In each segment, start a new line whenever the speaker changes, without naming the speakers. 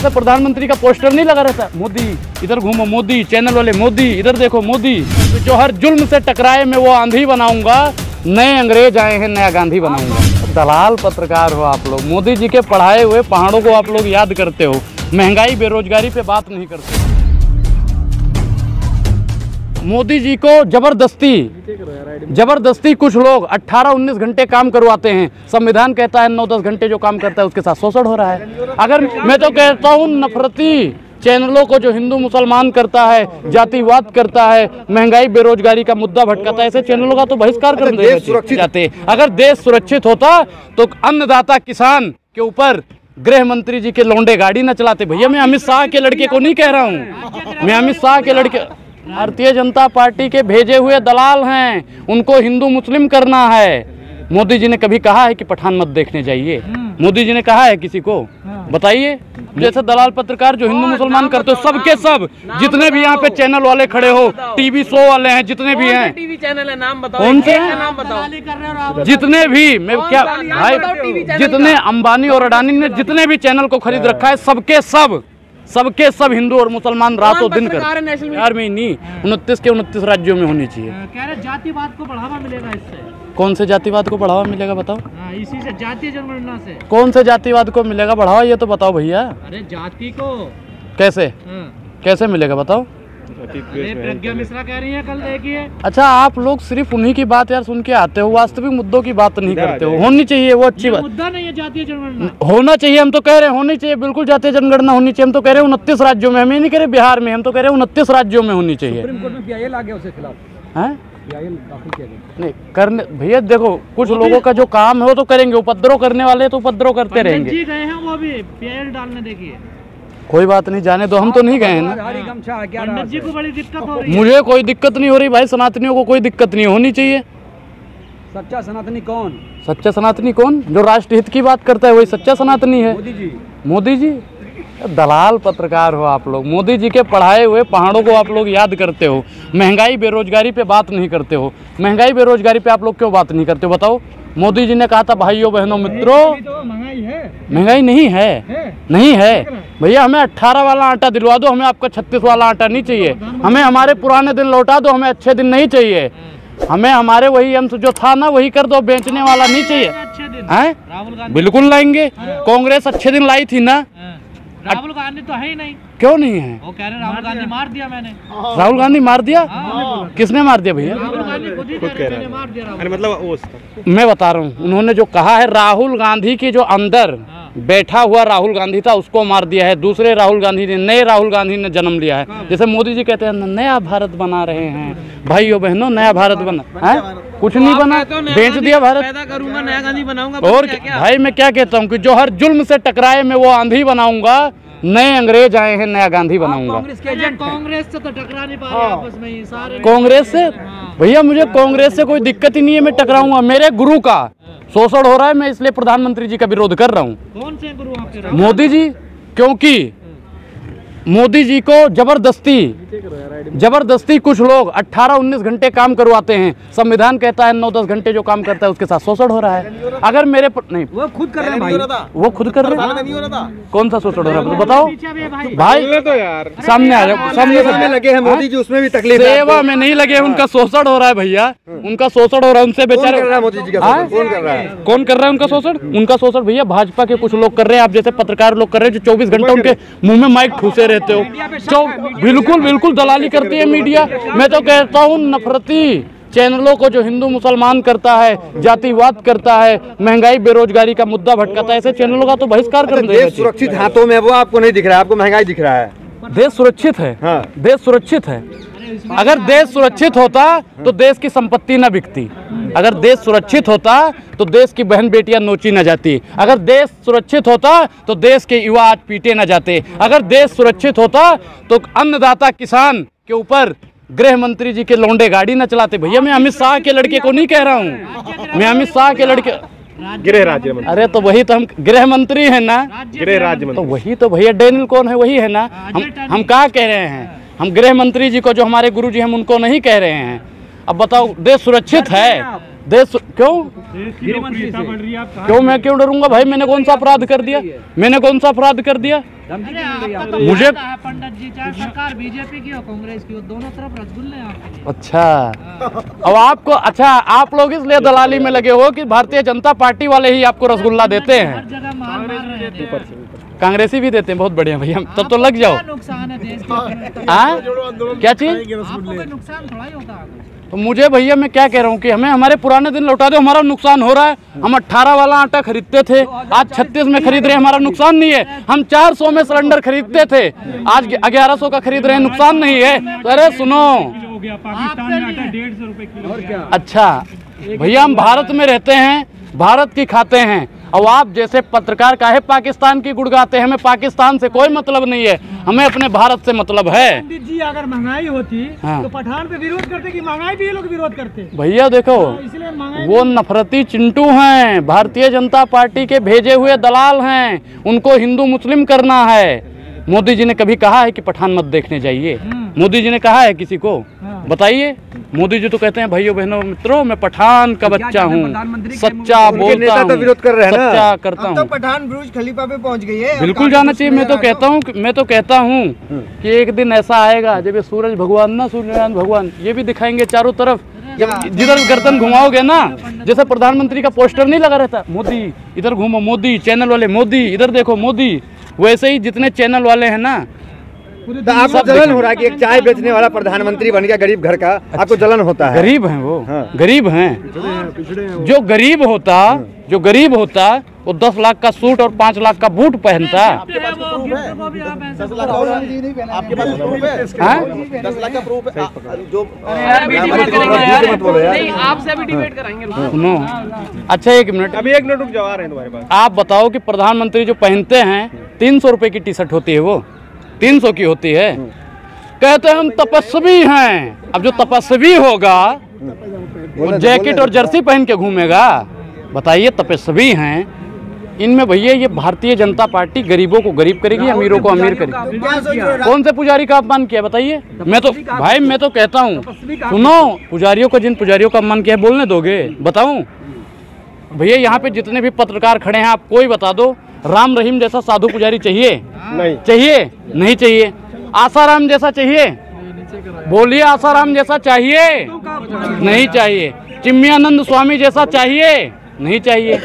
प्रधानमंत्री का पोस्टर नहीं लगा रहता, मोदी इधर घूमो, मोदी चैनल वाले, मोदी इधर देखो, मोदी जो हर जुल्म से टकराए मैं वो आंधी बनाऊंगा, नए अंग्रेज आए हैं नया गांधी बनाऊंगा। दलाल पत्रकार हो आप लोग, मोदी जी के पढ़ाए हुए पहाड़ों को आप लोग याद करते हो, महंगाई बेरोजगारी पे बात नहीं करते। मोदी जी को जबरदस्ती कुछ लोग 18-19 घंटे काम करवाते हैं। संविधान कहता है 9-10 घंटे जो काम करता है उसके साथ शोषण हो रहा है। अगर मैं तो कहता हूँ नफरती चैनलों को जो हिंदू मुसलमान करता है, जातिवाद करता है, महंगाई बेरोजगारी का मुद्दा भटकाता है, ऐसे चैनलों का तो बहिष्कार कर देना चाहते। अगर देश सुरक्षित होता तो अन्नदाता किसान के ऊपर गृह मंत्री जी के लौंडे गाड़ी न चलाते। भैया मैं अमित शाह के लड़के को नहीं कह रहा हूँ, मैं अमित शाह के लड़के, भारतीय जनता पार्टी के भेजे हुए दलाल हैं, उनको हिंदू मुस्लिम करना है। मोदी जी ने कभी कहा है कि पठान मत देखने जाइए? मोदी जी ने कहा है किसी को? बताइए। जैसे दलाल पत्रकार जो हिंदू मुसलमान करते हो, सबके सब जितने भी यहाँ पे चैनल वाले खड़े हो, टीवी शो वाले हैं, जितने भी हैं,
टीवी चैनल है, नाम बताओ,
कौन से
नाम बताओ,
जितने भी, मैं क्या भाई, जितने अंबानी और अडानी ने जितने भी चैनल को खरीद रखा है, सबके सब हिंदू और मुसलमान रातों दिन कर बिहार में ही नहीं, 29 के 29 राज्यों में होनी चाहिए।
कह रहे जातिवाद को बढ़ावा मिलेगा इससे।
कौन से जातिवाद को बढ़ावा मिलेगा बताओ?
इसी से, जातीय जनगणना से।
कौन से जातिवाद को मिलेगा बढ़ावा, ये तो बताओ भैया।
अरे जाति को
कैसे मिलेगा बताओ?
अरे प्रज्ञा मिश्रा कह रही है, कल देखिए।
अच्छा, आप लोग सिर्फ उन्हीं की बात यार सुन के आते हो, वास्तविक मुद्दों की बात नहीं करते हो। होनी चाहिए वो अच्छी बात,
मुद्दा नहीं है जातीय जनगणना,
होना चाहिए। हम तो कह रहे हैं होनी चाहिए, बिल्कुल जातीय जनगणना होनी चाहिए। हम तो कह रहे हैं 29 राज्यों में, हम ये नहीं कह रहे बिहार में, हम तो कह रहे हैं 29 राज्यों में होनी चाहिए।
सुप्रीम कोर्ट में PIL आ गया उसके खिलाफ,
नहीं करने भैया। देखो कुछ लोगों का जो काम है वो तो करेंगे, उपद्रव करने वाले तो उपद्रव करते रहेंगे।
जी गए हैं वो भी PIL डालने, देखिए।
कोई बात नहीं, जाने दो, हम तो नहीं गए हैं ना।
पंडित जी को बड़ी दिक्कत हो रही है।
मुझे कोई दिक्कत नहीं हो रही भाई, सनातनियों को कोई दिक्कत नहीं होनी चाहिए।
सच्चा सनातनी कौन?
सच्चा सनातनी कौन? जो राष्ट्र हित की बात करता है वही सच्चा सनातनी है। मोदी जी दलाल पत्रकार हो आप लोग, मोदी जी के पढ़ाए हुए पहाड़ों को आप लोग याद करते हो, महंगाई बेरोजगारी पे बात नहीं करते हो। महंगाई बेरोजगारी पे आप लोग क्यों बात नहीं करते हो बताओ? मोदी जी ने कहा था भाइयों बहनों मित्रों, महंगाई नहीं है भैया, हमें 18 वाला आटा दिलवा दो, हमें आपका 36 वाला आटा नहीं चाहिए। हमें हमारे पुराने दिन लौटा दो, हमें अच्छे दिन नहीं चाहिए। हमें हमारे वही अंश जो था ना वही कर दो, बेचने वाला नहीं चाहिए। हैं? बिल्कुल लाएंगे। कांग्रेस अच्छे दिन लाई थी ना।
राहुल गांधी तो है ही नहीं।
क्यों नहीं है?
वो कह रहे राहुल गांधी मार दिया मैंने।
राहुल गांधी मार दिया? किसने मार दिया भैया?
राहुल गांधी खुद ही कह रहे हैं मार दिया। अरे
मतलब
मैं बता रहा हूँ, उन्होंने जो कहा है, राहुल गांधी की जो अंदर बैठा हुआ राहुल गांधी था उसको मार दिया है। दूसरे राहुल गांधी ने, नए राहुल गांधी ने जन्म लिया है। जैसे मोदी जी कहते हैं नया भारत बना रहे हैं, भाइयों बहनों नया भारत बना है, कुछ नहीं बना, बेच दिया भारत।
पैदा करूंगा, नया गांधी बनाऊंगा।
और भाई मैं क्या कहता हूँ कि जो हर जुल्म से टकराए मैं वो आंधी बनाऊंगा, नए अंग्रेज आए हैं नया गांधी बनाऊंगा।
कांग्रेस से तो टकरा नहीं पा रहे आपस में ही सारे।
कांग्रेस से भैया मुझे कांग्रेस से कोई दिक्कत ही नहीं है, मैं टकराऊंगा। मेरे गुरु का शोषण हो रहा है, मैं इसलिए प्रधानमंत्री जी का विरोध कर रहा हूँ।
कौन से गुरु आपके?
मोदी जी, क्योंकि मोदी जी को जबरदस्ती कुछ लोग 18-19 घंटे काम करवाते हैं। संविधान कहता है 9-10 घंटे जो काम करता है उसके साथ शोषण हो रहा है। अगर मेरे नहीं,
वो खुद कर रहे हैं भाई,
वो खुद कर रहे हैं। कौन सा शोषण हो रहा है बताओ भाई?
तो यार
सामने आ जाओ, सामने
लगे हैं मोदी जी, उसमें भी तकलीफ है।
सेवा में नहीं लगे, उनका शोषण हो रहा है भैया, उनका शोषण हो रहा है। उनसे बेचारे
मोदी जी का कौन कर रहा है?
कौन कर रहा है उनका शोषण? उनका शोषण भैया भाजपा के कुछ लोग कर रहे हैं। आप जैसे पत्रकार लोग कर रहे हैं जो 24 घंटे उनके मुंह में माइक ठूसे रहते हो, बिल्कुल दलाली करती है मीडिया। मैं तो कहता हूँ नफरती चैनलों को जो हिंदू मुसलमान करता है, जातिवाद करता है, महंगाई बेरोजगारी का मुद्दा भटकाता है, ऐसे चैनलों का तो बहिष्कार कर देना चाहिए।
सुरक्षित हाथों में वो आपको नहीं दिख रहा है, आपको महंगाई दिख रहा है।
देश सुरक्षित है। हाँ। देश सुरक्षित है। अगर देश सुरक्षित होता तो देश की संपत्ति न बिकती। अगर देश सुरक्षित होता तो देश की बहन बेटियां नोची न जाती। अगर देश सुरक्षित होता तो देश के युवा आज पीटे न जाते। अगर देश सुरक्षित होता तो अन्नदाता किसान के ऊपर गृह मंत्री जी के लौंडे गाड़ी न चलाते। भैया मैं अमित शाह के लड़के को नहीं कह रहा हूँ, मैं अमित शाह के लड़के,
गृह राज्य मंत्री।
अरे तो वही तो हम गृह मंत्री है ना,
गृह राज्य मंत्री
तो वही तो भैया डेनियल कौन है वही है ना। हम क्या कह रहे हैं? हम गृह मंत्री जी को जो हमारे गुरु जी हम उनको नहीं कह रहे हैं। अब बताओ, देश सुरक्षित है, देश क्यों
गृहमंत्री से बढ़ रही है, आप कहाँ
क्यों मैं क्यों डरूंगा भाई? मैंने कौन सा अपराध कर दिया? मैंने कौन सा अपराध कर दिया?
अरे आपका तो
मुझे-
मुझे पंडित जी, चाहे सरकार बीजेपी की हो कांग्रेस की हो, दोनों तरफ रसगुल्ले हैं आपके।
अच्छा, अब आपको अच्छा आप लोग इसलिए दलाली में लगे हो कि भारतीय जनता पार्टी वाले ही आपको रसगुल्ला देते
हर
हैं,
जगह मार रहे हैं।
कांग्रेसी भी देते हैं। बहुत बढ़िया भैया, तब तो लग जाओ।
क्या नुकसान है देश का?
हाँ क्या चीज?
आपको कोई नुकसान थोड़ा ही होता है।
तो मुझे भैया मैं क्या कह रहा हूँ कि हमें हमारे पुराने दिन लौटा दो, हमारा नुकसान हो रहा है। हम 18 वाला आटा खरीदते थे, आज 36 में खरीद रहे हैं, हमारा नुकसान नहीं है। हम 400 में सिलेंडर खरीदते थे, आज 1100 का खरीद रहे हैं, नुकसान नहीं है। तो अरे सुनो,
हो गया पाकिस्तान में आटा 150 रुपए किलो हो गया।
अच्छा भैया हम भारत में रहते हैं, भारत की खाते हैं, और आप जैसे पत्रकार काहे पाकिस्तान की गुड़ गाते हैं? हमें पाकिस्तान से कोई मतलब नहीं है, हमें अपने भारत से मतलब है।
पंडित जी अगर महंगाई होती
हाँ।
तो पठान पे विरोध करते कि महंगाई भी ये लोग विरोध करते,
भैया देखो
इसलिए महंगाई
वो नफरती चिंटू हैं, भारतीय जनता पार्टी के भेजे हुए दलाल हैं, उनको हिंदू मुस्लिम करना है। मोदी जी ने कभी कहा है कि पठान मत देखने जाइए? मोदी जी ने कहा है किसी को? बताइए। मोदी जी तो कहते हैं भाइयों बहनों मित्रों मैं पठान का बच्चा हूँ, सच्चा बोलता
नेता तो
हूँ,
विरोध कर रहे हैं ना।
सच्चा करता
अब तो
हूँ।
पठान बुर्ज खलीफा पे पहुंच गई है।
बिल्कुल जाना चाहिए। मैं तो कहता हूँ कि एक दिन ऐसा आएगा जब ये सूरज भगवान ना, सूर्यनारायण भगवान ये भी दिखाएंगे चारों तरफ। जब जिधर गर्दन घुमाओगे ना, जैसे प्रधानमंत्री का पोस्टर नहीं लगा रहता, मोदी इधर घूमो, मोदी चैनल वाले, मोदी इधर देखो, मोदी, वैसे ही जितने चैनल वाले हैं ना,
तो आपको जलन हो रहा है कि एक चाय बेचने वाला प्रधानमंत्री बन गया गरीब घर का, आपको जलन होता है?
गरीब हैं वो,
हाँ।
गरीब हैं। जो गरीब होता वो 10 लाख का सूट और 5 लाख का बूट पहनता।
आपके पास प्रूफ है?
हाँ?
10 लाख का प्रूफ है जो
आपसे भी डिबेट कराएंगे।
सुनो, अच्छा एक मिनट,
अभी 1 मिनट रुक जाओ, आ रहे हैं तुम्हारे पास।
आप बताओ कि प्रधानमंत्री जो पहनते हैं 300 रुपए की टी शर्ट होती है, वो 300 की होती है। कहते हैं हम तपस्वी हैं। अब जो तपस्वी होगा वो जैकेट और जर्सी पहन के घूमेगा? बताइए, तपस्वी हैं। इनमें भैया ये भारतीय जनता पार्टी गरीबों को गरीब करेगी, अमीरों को अमीर करेगी।
क्या सोच रहे हो?
कौन से पुजारी का अपमान किया बताइए? मैं तो कहता हूँ, सुनो, पुजारियों को, जिन पुजारियों का अपमान किया है, बोलने दोगे? बताऊं भैया, यहाँ पे जितने भी पत्रकार खड़े हैं, आप कोई बता दो, राम रहीम जैसा साधु पुजारी चाहिए?
नहीं
चाहिए? नहीं चाहिए। आसाराम जैसा चाहिए? बोलिए, आसाराम जैसा चाहिए? नहीं चाहिए। चिन्मयानंद स्वामी जैसा चाहिए? नहीं चाहिए।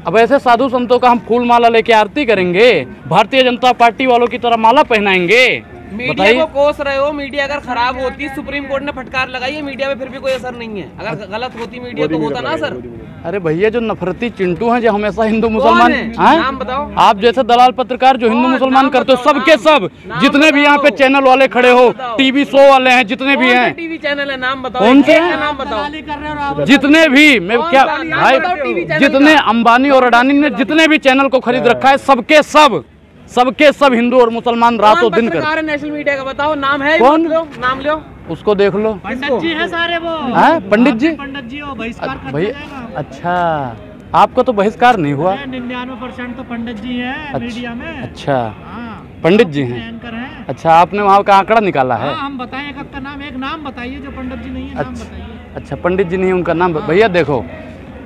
अब ऐसे साधु संतों का हम फूल माला लेके आरती करेंगे, भारतीय जनता पार्टी वालों की तरह माला पहनाएंगे?
मीडिया को कोस रहे हो। मीडिया अगर खराब होती, सुप्रीम कोर्ट ने फटकार लगाई है, मीडिया पे फिर भी कोई असर नहीं है। अगर गलत होती मीडिया तो होता ना सर।
अरे भैया, जो नफरती चिंटू हैं, जो हमेशा हिंदू मुसलमान
है?
हैं?
नाम बताओ।
आप जैसे दलाल पत्रकार जो हिंदू मुसलमान करते हो, सबके सब जितने भी यहाँ पे चैनल वाले खड़े हो, टीवी शो वाले हैं, जितने भी हैं,
टीवी चैनल है, नाम बताओ।
कौन से
एक
हैं?
का नाम बताओ।
जितने भी, मैं क्या
बताओ टीवी
भाई,
चैनल
जितने
का।
अंबानी और अडानी ने जितने भी चैनल को खरीद रखा है, सबके सब हिंदू और मुसलमान रातों दिन कर।
नेशनल मीडिया का बताओ, नाम है?
कौन?
नाम लो।
उसको देख लो।
पंडित जी है सारे वो।
हैं? पंडित जी?
पंडित जी हो, बहिष्कार कर
भैया
दिया जाएगा।
अच्छा, आपका तो बहिष्कार नहीं हुआ?
99% तो पंडित जी हैं मीडिया में।
अच्छा,
हाँ,
पंडित जी हैं।
एंकर हैं।
अच्छा, आपने वहाँ का आंकड़ा निकाला है?
हाँ, हम बताएं एक का नाम, एक नाम बताइए जो पंडित जी नहीं है, नाम बताइए।
अच्छा, पंडित जी नहीं, उनका नाम भैया देखो,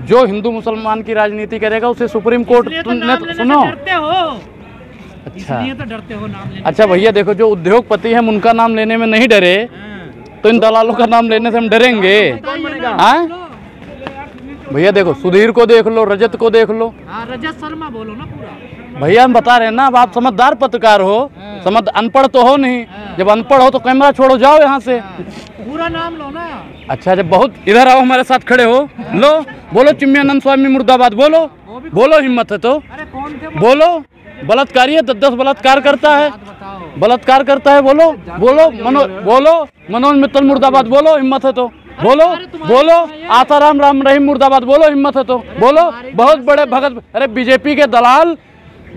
जो हिंदू मुसलमान की राजनीति करेगा उसे सुप्रीम कोर्ट
इसलिए तो
ने
नाम लेने से
सुनो।
डरते हो।
अच्छा,
इसलिए तो डरते हो नाम लेने
अच्छा भैया देखो, जो उद्योगपति हैं उनका नाम लेने में नहीं डरे, तो इन दलालों का नाम लेने से हम डरेंगे? हाँ भैया देखो, सुधीर को देख लो, रजत को देख लो।
हाँ, रजत शर्मा बोलो ना पूरा।
भैया हम बता रहे हैं ना, अब आप समझदार पत्रकार हो, समझ अनपढ़ तो हो नहीं। जब अनपढ़ हो तो कैमरा छोड़ो, जाओ यहाँ से।
पूरा नाम लो ना।
अच्छा, जब बहुत इधर आओ, हमारे साथ खड़े हो, लो बोलो, चिन्मयानंद स्वामी मुर्दाबाद बोलो, बोलो, हिम्मत है तो
अरे कौन थे?
बोलो। बलात्कारी है, 10 बलात्कार करता है,
बताओ।
बलात्कार करता है, बोलो बोलो। मनोज मित्तल मुर्दाबाद बोलो, हिम्मत है तो बोलो। आसाराम राम रहीम मुर्दाबाद बोलो, हिम्मत है तो बोलो। बहुत बड़े भगत, अरे बीजेपी के दलाल,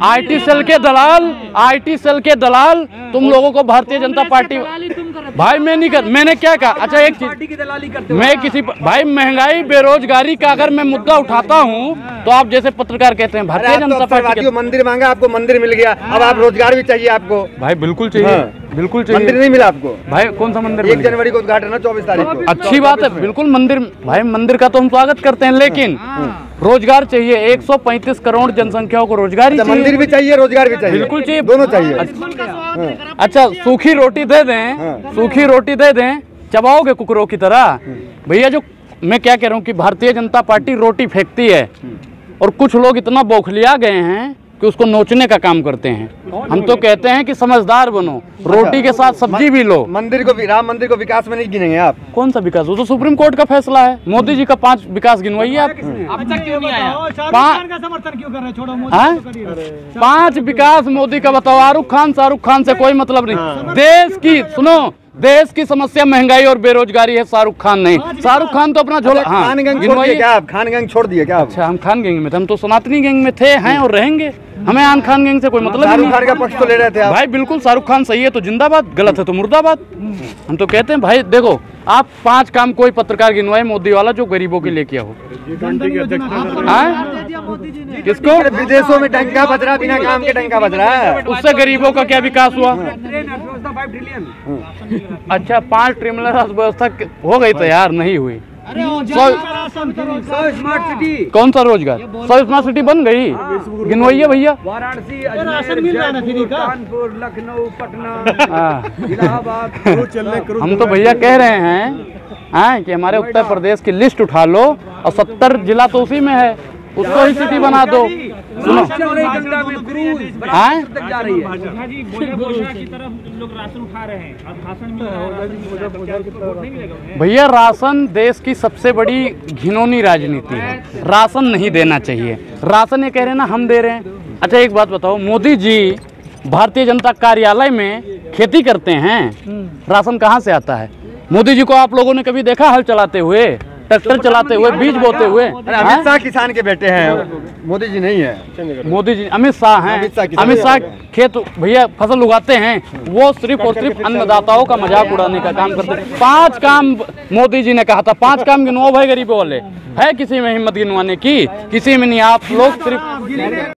आईटी सेल के दलाल, तुम लोगों को भारतीय जनता पार्टी, भाई मैं नहीं कर, मैंने क्या कहा? अच्छा एक चीज, मैं किसी भाई महंगाई बेरोजगारी का अगर मैं मुद्दा उठाता हूं तो आप जैसे पत्रकार कहते हैं भारतीय जनता पार्टी
मंदिर मांगा, आपको मंदिर मिल गया, अब आप रोजगार भी चाहिए आपको।
भाई बिल्कुल चाहिए। बिल्कुल चाहिए।
मंदिर नहीं मिला आपको?
भाई कौन सा मंदिर?
1 जनवरी को उद्घाटन है, 24 तारीख को।
अच्छी बात है, बिल्कुल मंदिर, भाई मंदिर का तो हम स्वागत करते हैं, लेकिन रोजगार चाहिए। 135 करोड़ जनसंख्या को रोजगार ही चाहिए।
मंदिर भी चाहिए, रोजगार भी चाहिए,
बिल्कुल चाहिए,
दोनों चाहिए।
अच्छा सूखी रोटी दे दें, सूखी रोटी दे दें, चबाओगे कुकरों की तरह? भैया जो मैं क्या कह रहा हूँ कि भारतीय जनता पार्टी रोटी फेंकती है और कुछ लोग इतना बौखलिया गए हैं कि उसको नोचने का काम करते हैं। हम तो कहते हैं कि समझदार बनो, रोटी के साथ सब्जी भी लो।
मंदिर को भी, राम मंदिर को विकास में नहीं गिनेंगे आप?
कौन सा विकास? वो तो सुप्रीम कोर्ट का फैसला है। मोदी जी का 5 विकास गिनवाइए आप।
अब तक क्यों नहीं आया?
शाहरुख का समर्थन क्यों कर रहे? छोड़ो मोदी
हाँ?
को करिए।
5 विकास मोदी का बताओ। शाहरुख खान से कोई मतलब नहीं। देश की सुनो, देश की समस्या महंगाई और बेरोजगारी है, शाहरुख खान नहीं। शाहरुख खान तो अपना झोला। हाँ,
खान गैंग छोड़ दिए क्या आप? खान गैंग छोड़ दिए क्या आप?
अच्छा, हम खान गैंग में थे? हम तो सनातनी गैंग में थे, हैं और रहेंगे। हमें आन खान गैंग से कोई मतलब
शाहरुख
नहीं।
खान का पक्ष तो ले रहे थे आप?
भाई बिल्कुल, शाहरुख खान सही है तो जिंदाबाद, गलत है तो मुर्दाबाद। हम तो कहते हैं भाई देखो, आप 5 काम कोई पत्रकार गिनवाए मोदी वाला जो गरीबों के लिए किया हो। हाँ? किसको?
विदेशों में टंका बज रहा, बिना काम के टंका बज रहा है।
उससे गरीबों का क्या विकास हुआ? अच्छा, 5 ट्रिलियन अर्थव्यवस्था हो गई तैयार, नहीं हुई।
स्मार्ट सिटी
कौन सा रोजगार? 100 स्मार्ट सिटी बन गई, गिनवाइए भैया।
वाराणसी, राशन मिल रहा है ना फ्री का? कानपुर, लखनऊ, पटना, इलाहाबाद।
हम तो भैया कह रहे हैं कि हमारे उत्तर प्रदेश की लिस्ट उठा लो और 70 जिला तो उसी में है, उसको ही सिटी बना दो। सुनो, भैया राशन देश की सबसे बड़ी घिनौनी राजनीति है। राशन नहीं देना चाहिए। राशन ये कह रहे हैं ना, हम दे रहे हैं। अच्छा एक बात बताओ, मोदी जी भारतीय जनता कार्यालय में खेती करते हैं, राशन कहाँ से आता है? मोदी जी को आप लोगों ने कभी देखा हल चलाते हुए, ट्रैक्टर चलाते हुए, बीज बोते हुए?
अमित शाह किसान के बेटे हैं, मोदी जी नहीं है।
मोदी जी अमित शाह हैं। अमित शाह खेत भैया फसल उगाते हैं, वो सिर्फ और सिर्फ अन्नदाताओं का मजाक उड़ाने का काम करते हैं। 5 काम मोदी जी ने कहा था, 5 काम गिनवाओ भाई गरीबों वाले। है किसी में हिम्मत गिनवाने की? किसी में नहीं। आप लोग सिर्फ